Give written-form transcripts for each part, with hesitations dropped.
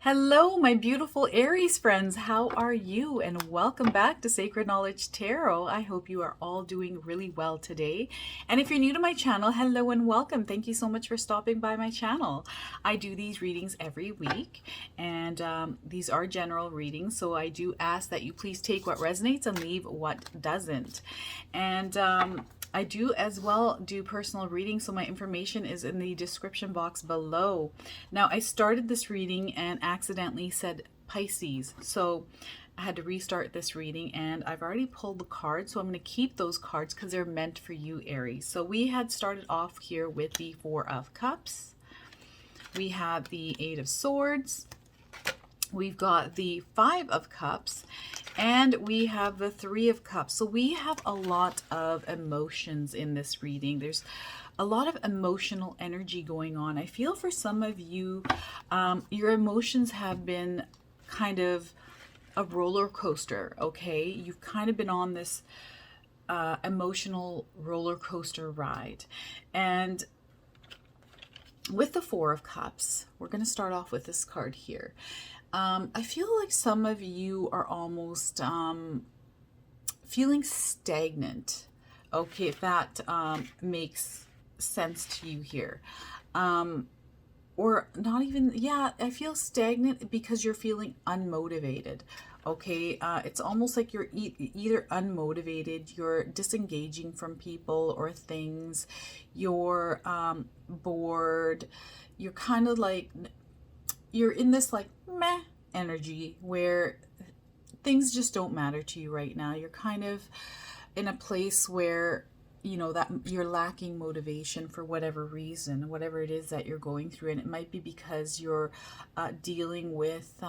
Hello, my beautiful Aries friends. How are you? And welcome back to Sacred Knowledge Tarot. I hope you are all doing really well today. And if you're new to my channel, hello and welcome. Thank you so much for stopping by my channel. I do these readings every week, and these are general readings. So I do ask that you please take what resonates and leave what doesn't. And I do as well do personal readings, so my information is in the description box below. Now, I started this reading and accidentally said Pisces, so I had to restart this reading, and I've already pulled the cards, so I'm going to keep those cards because they're meant for you, Aries. So we had started off here with the Four of Cups. We have the Eight of Swords. We've got the Five of Cups, and we have the Three of Cups. So we have a lot of emotions in this reading. There's a lot of emotional energy going on. I feel for some of you, your emotions have been kind of a roller coaster, okay? You've kind of been on this emotional roller coaster ride. And with the Four of Cups, we're going to start off with this card here. I feel like some of you are almost feeling stagnant. Okay, if that makes sense to you here. Or not even, yeah, I feel stagnant because you're feeling unmotivated. Okay, it's almost like you're either unmotivated, you're disengaging from people or things, you're bored, you're kind of like, you're in this like meh energy where things just don't matter to you right now. You're kind of in a place where, you know, that you're lacking motivation for whatever reason, whatever it is that you're going through. And it might be because you're dealing with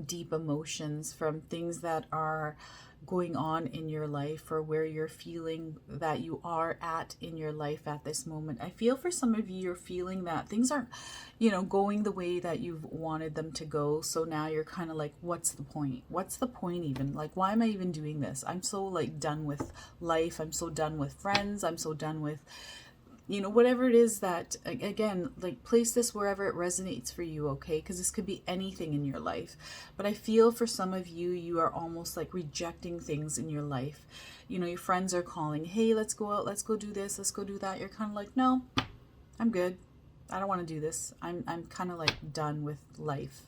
deep emotions from things that are going on in your life, or where you're feeling that you are at in your life at this moment. I feel for some of you, you're feeling that things aren't, you know, going the way that you've wanted them to go. So now you're kind of like, what's the point? What's the point even? Like, why am I even doing this? I'm so like done with life. I'm so done with friends. I'm so done with, you know, whatever it is that, again, like, place this wherever it resonates for you, okay? Because this could be anything in your life. But I feel for some of you, you are almost like rejecting things in your life. You know, your friends are calling, hey, let's go out, let's go do this, let's go do that. You're kind of like, no, I'm good. I don't want to do this. I'm kind of like done with life.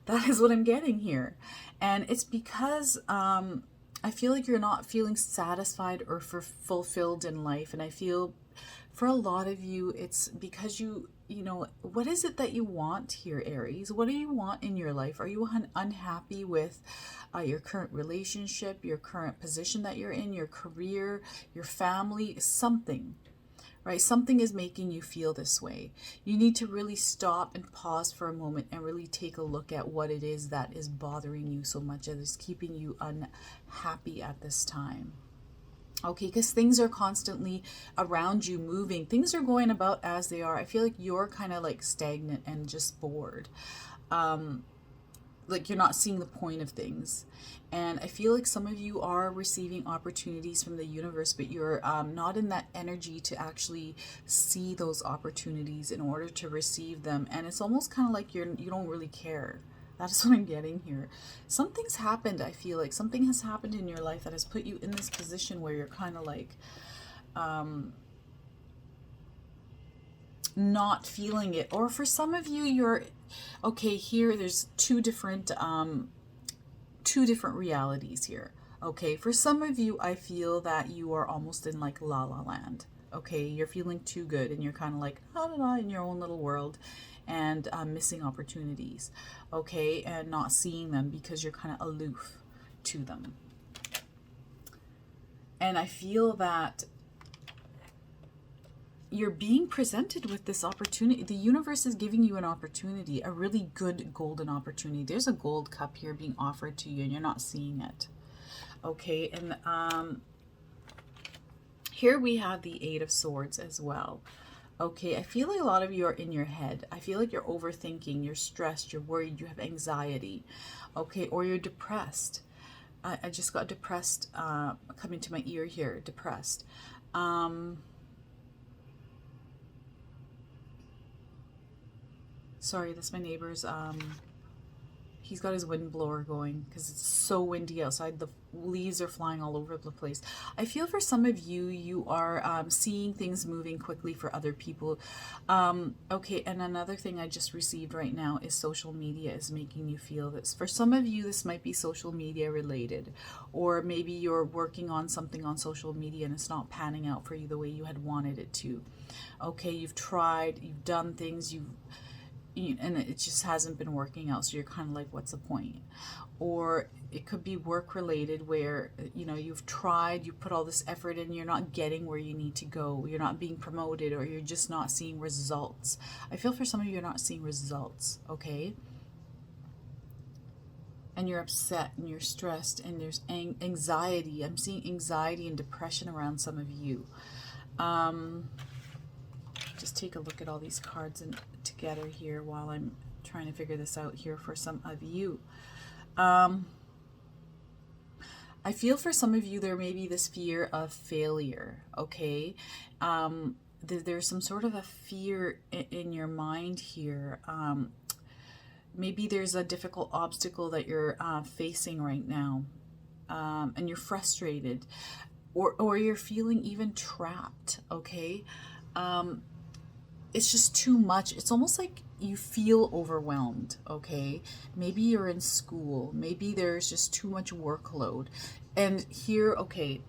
That is what I'm getting here. And it's because I feel like you're not feeling satisfied or fulfilled in life. And I feel for a lot of you, it's because you know, what is it that you want here, Aries? What do you want in your life? Are you unhappy with your current relationship, your current position that you're in, your career, your family, something, right? Something is making you feel this way. You need to really stop and pause for a moment and really take a look at what it is that is bothering you so much, that is keeping you unhappy at this time. Okay, because things are constantly around you moving. Things are going about as they are. I feel like you're kind of like stagnant and just bored. Like you're not seeing the point of things. And I feel like some of you are receiving opportunities from the universe, but you're not in that energy to actually see those opportunities in order to receive them. And it's almost kind of like you don't really care. That's what I'm getting here. Something's happened, I feel like. Something has happened in your life that has put you in this position where you're kind of like not feeling it. Or for some of you, you're... Okay, here there's two different realities here. Okay, for some of you, I feel that you are almost in like la la land. Okay, you're feeling too good and you're kind of like, la la la, in your own little world, and missing opportunities, okay, and not seeing them because you're kind of aloof to them. And I feel that you're being presented with this opportunity. The universe is giving you an opportunity, a really good golden opportunity. There's a gold cup here being offered to you and you're not seeing it, okay? And here we have the Eight of Swords as well. Okay, I feel like a lot of you are in your head. I feel like you're overthinking, you're stressed, you're worried, you have anxiety, okay, or you're depressed. I just got depressed coming to my ear here, depressed. Sorry, that's my neighbor's. He's got his wind blower going because it's so windy outside. The leaves are flying all over the place. I feel for some of you, you are seeing things moving quickly for other people. Okay, and another thing I just received right now is social media is making you feel this. For some of you, this might be social media related, or maybe you're working on something on social media and it's not panning out for you the way you had wanted it to. Okay, you've tried, you've done things, and it just hasn't been working out, so you're kind of like, what's the point? Or it could be work related where, you know, you've tried, you put all this effort in, you're not getting where you need to go, you're not being promoted, or you're just not seeing results. I feel for some of you, you're not seeing results, okay? And you're upset and you're stressed and there's anxiety. I'm seeing anxiety and depression around some of you. Just take a look at all these cards and together here while I'm trying to figure this out here for some of you. I feel for some of you there may be this fear of failure, okay? There's some sort of a fear in your mind here. Maybe there's a difficult obstacle that you're facing right now, and you're frustrated, or you're feeling even trapped, okay? It's just too much. It's almost like you feel overwhelmed, okay? Maybe you're in school. Maybe there's just too much workload. And here, okay,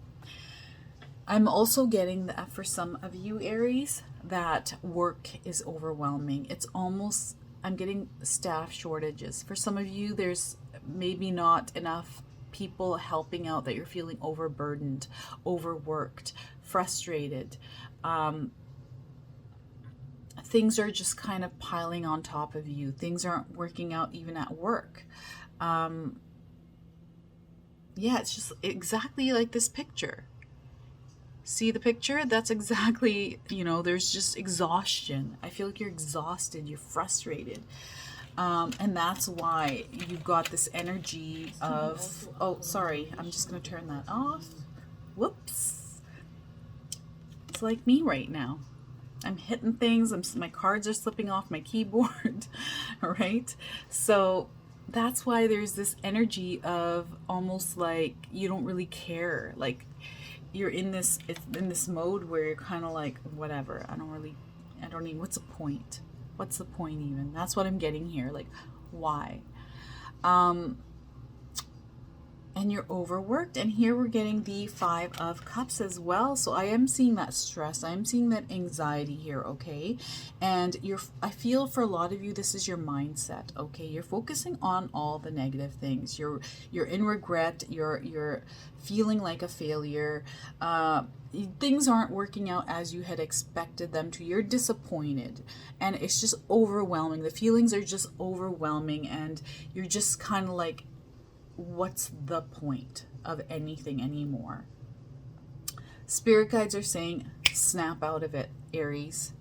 I'm also getting that for some of you, Aries, that work is overwhelming. It's almost, I'm getting staff shortages. For some of you, there's maybe not enough people helping out, that you're feeling overburdened, overworked, frustrated. Things are just kind of piling on top of you. Things aren't working out even at work. Yeah, it's just exactly like this picture. See the picture? That's exactly, you know, there's just exhaustion. I feel like you're exhausted, you're frustrated. And that's why you've got this energy of, oh, sorry, I'm just going to turn that off. Whoops. It's like me right now. I'm hitting things, my cards are slipping off my keyboard, right? So that's why there's this energy of almost like you don't really care. Like you're in this mode where you're kind of like, whatever, I don't even, what's the point? What's the point even? That's what I'm getting here. Like, why? And you're overworked, and here we're getting the 5 of Cups as well. So I am seeing that stress, I am seeing that anxiety here, okay? And I feel for a lot of you, this is your mindset, okay? You're focusing on all the negative things. You're in regret, you're feeling like a failure. Things aren't working out as you had expected them to. You're disappointed, and it's just overwhelming. The feelings are just overwhelming, and you're just kind of like, what's the point of anything anymore? Spirit guides are saying, snap out of it, Aries.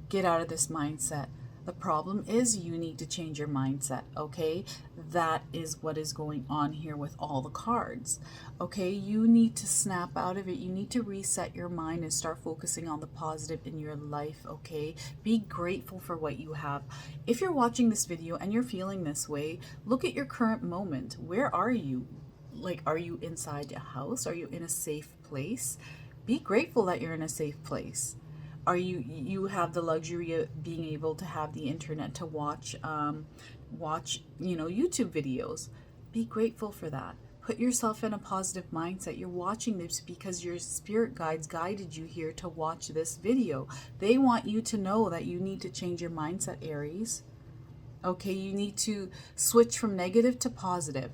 Get out of this mindset. The problem is you need to change your mindset, okay? That is what is going on here with all the cards, okay? You need to snap out of it. You need to reset your mind and start focusing on the positive in your life, okay? Be grateful for what you have. If you're watching this video and you're feeling this way, look at your current moment. Where are you? Like, are you inside a house? Are you in a safe place? Be grateful that you're in a safe place. Are you have the luxury of being able to have the internet to watch YouTube videos. Be grateful for that. Put yourself in a positive mindset. You're watching this because your spirit guides guided you here to watch this video. They want you to know that you need to change your mindset, Aries. Okay, you need to switch from negative to positive.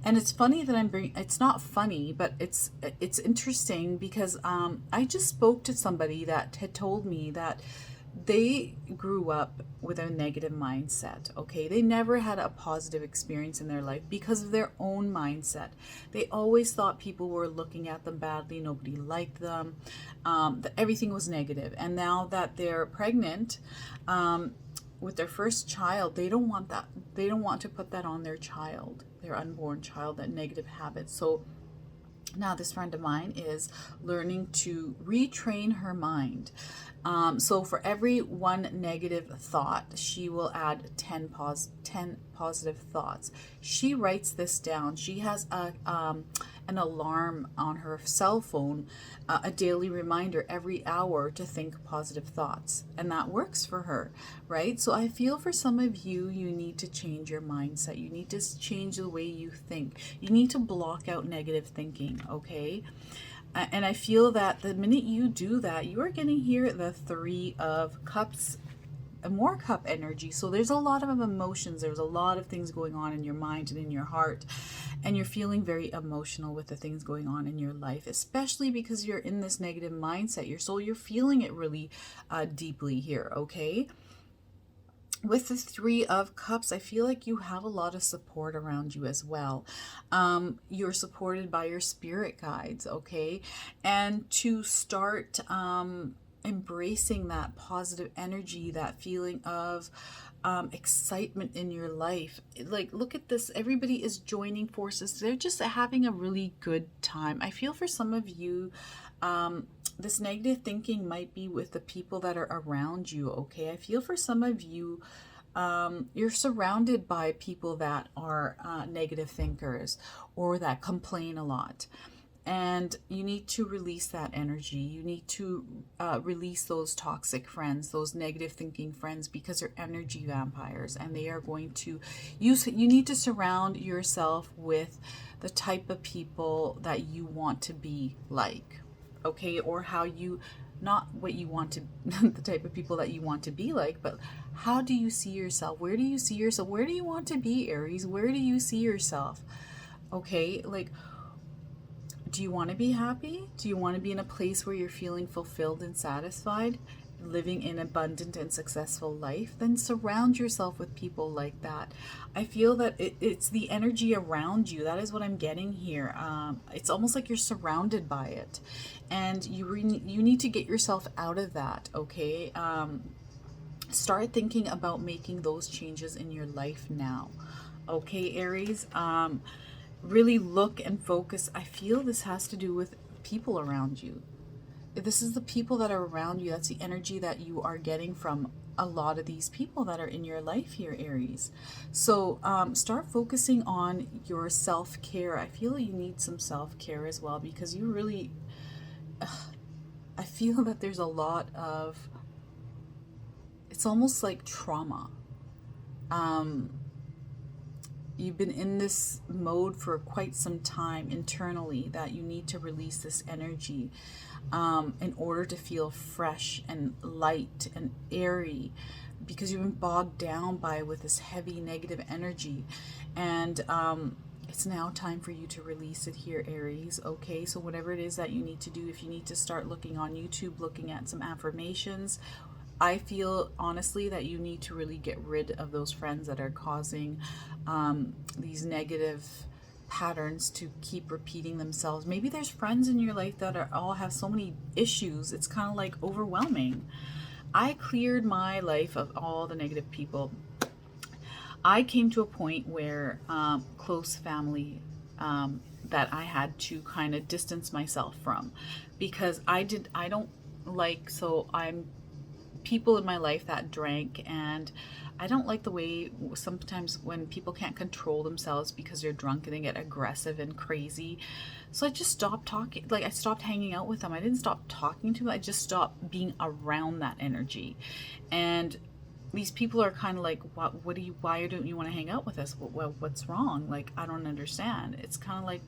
And it's funny that it's not funny, but it's interesting because I just spoke to somebody that had told me that they grew up with a negative mindset, okay? They never had a positive experience in their life because of their own mindset. They always thought people were looking at them badly, nobody liked them, that everything was negative. And now that they're pregnant, with their first child, they don't want that. They don't want to put that on their child, their unborn child, that negative habit. So Now, this friend of mine is learning to retrain her mind. So for every one negative thought, she will add 10 positive thoughts. She writes this down. She has an alarm on her cell phone, a daily reminder every hour to think positive thoughts. And that works for her, right? So I feel for some of you, you need to change your mindset. You need to change the way you think. You need to block out negative thinking, okay? And I feel that the minute you do that, you are getting here the Three of Cups, more cup energy. So there's a lot of emotions. There's a lot of things going on in your mind and in your heart. And you're feeling very emotional with the things going on in your life, especially because you're in this negative mindset. You're feeling it really deeply here, okay? With the Three of Cups, I feel like you have a lot of support around you as well. You're supported by your spirit guides, okay? And to start embracing that positive energy, that feeling of excitement in your life. Like, look at this. Everybody is joining forces. They're just having a really good time. I feel for some of you, this negative thinking might be with the people that are around you, okay? I feel for some of you, you're surrounded by people that are negative thinkers or that complain a lot. And you need to release that energy. You need to release those toxic friends, those negative thinking friends, because they're energy vampires and they are going to use. You need to surround yourself with the type of people that you want to be like, okay? Or how you, not what you want to, the type of people that you want to be like, but how do you see yourself? Where do you see yourself? Where do you want to be, Aries? Where do you see yourself? Okay, like, do you want to be happy? Do you want to be in a place where you're feeling fulfilled and satisfied, living an abundant and successful life? Then surround yourself with people like that. I feel that it's the energy around you. That is what I'm getting here. It's almost like you're surrounded by it. And you need to get yourself out of that, okay? Start thinking about making those changes in your life now. Okay, Aries? Really look and focus. I feel this has to do with people around you. This is the people that are around you. That's the energy that you are getting from a lot of these people that are in your life here, Aries. So start focusing on your self-care. I feel you need some self-care as well, because you really, I feel that there's a lot of, it's almost like trauma. You've been in this mode for quite some time internally, that you need to release this energy in order to feel fresh and light and airy, because you've been bogged down with this heavy negative energy. And it's now time for you to release it here, Aries, okay? So whatever it is that you need to do, if you need to start looking on YouTube, looking at some affirmations, I feel honestly that you need to really get rid of those friends that are causing these negative patterns to keep repeating themselves. Maybe there's friends in your life that all have so many issues, it's kind of like overwhelming. I cleared my life of all the negative people. I came to a point where close family that I had to kind of distance myself from, because I'm people in my life that drank, and I don't like the way sometimes when people can't control themselves because they're drunk and they get aggressive and crazy. So I just stopped talking. Like, I stopped hanging out with them. I didn't stop talking to them. I just stopped being around that energy. And these people are kind of like, why don't you want to hang out with us? What's wrong? Like, I don't understand. It's kind of like,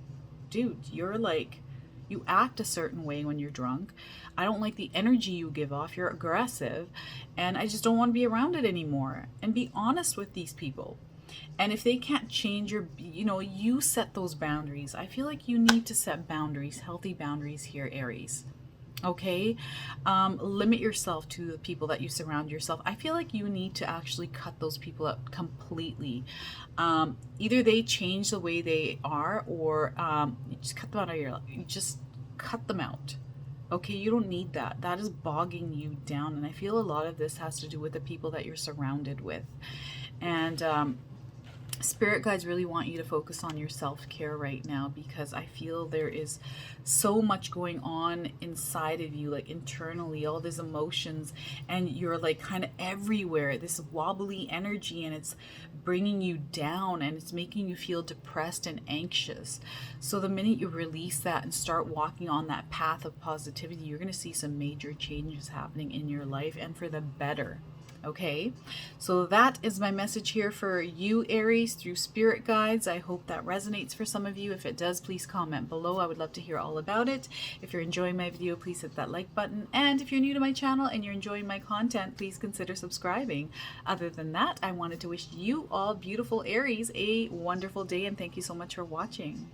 dude, you're like, you act a certain way when you're drunk. I don't like the energy you give off. You're aggressive, and I just don't want to be around it anymore. And be honest with these people. And if they can't change you set those boundaries. I feel like you need to set boundaries, healthy boundaries here, Aries. Okay? Limit yourself to the people that you surround yourself. I feel like you need to actually cut those people out completely. Either they change the way they are, or you just cut them out of your life. You just cut them out. Okay, you don't need that. That is bogging you down. And I feel a lot of this has to do with the people that you're surrounded with. And Spirit guides really want you to focus on your self-care right now, because I feel there is so much going on inside of you, like internally, all these emotions, and you're like kind of everywhere, this wobbly energy, and it's bringing you down and it's making you feel depressed and anxious. So the minute you release that and start walking on that path of positivity, you're going to see some major changes happening in your life, and for the better. Okay, so that is my message here for you, Aries, through spirit guides. I hope that resonates for some of you. If it does, please comment below. I would love to hear all about it. If you're enjoying my video, please hit that like button. And if you're new to my channel and you're enjoying my content, please consider subscribing. Other than that, I wanted to wish you all beautiful Aries a wonderful day, and thank you so much for watching.